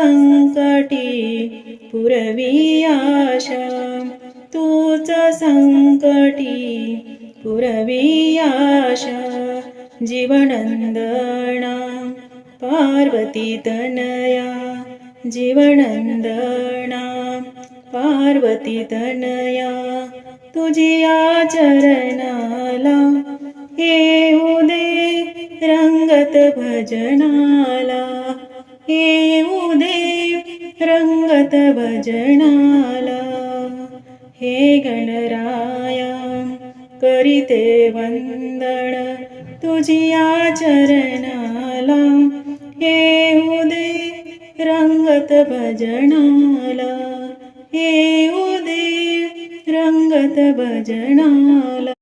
संकटी पुरवी आशा, तूच संकटी पुरवी आशा. जीवनंदना पार्वती तनया, जीवनंदना पार्वती तनया. तुझिया चरणाला येऊ दे रंगत भजनाला, येऊ दे रंगत भजनाला. हे गणराया करीते वंदन तुझिया चरणाला, येऊ दे रंगत भजनाला, येऊ दे रंगत भजनाला.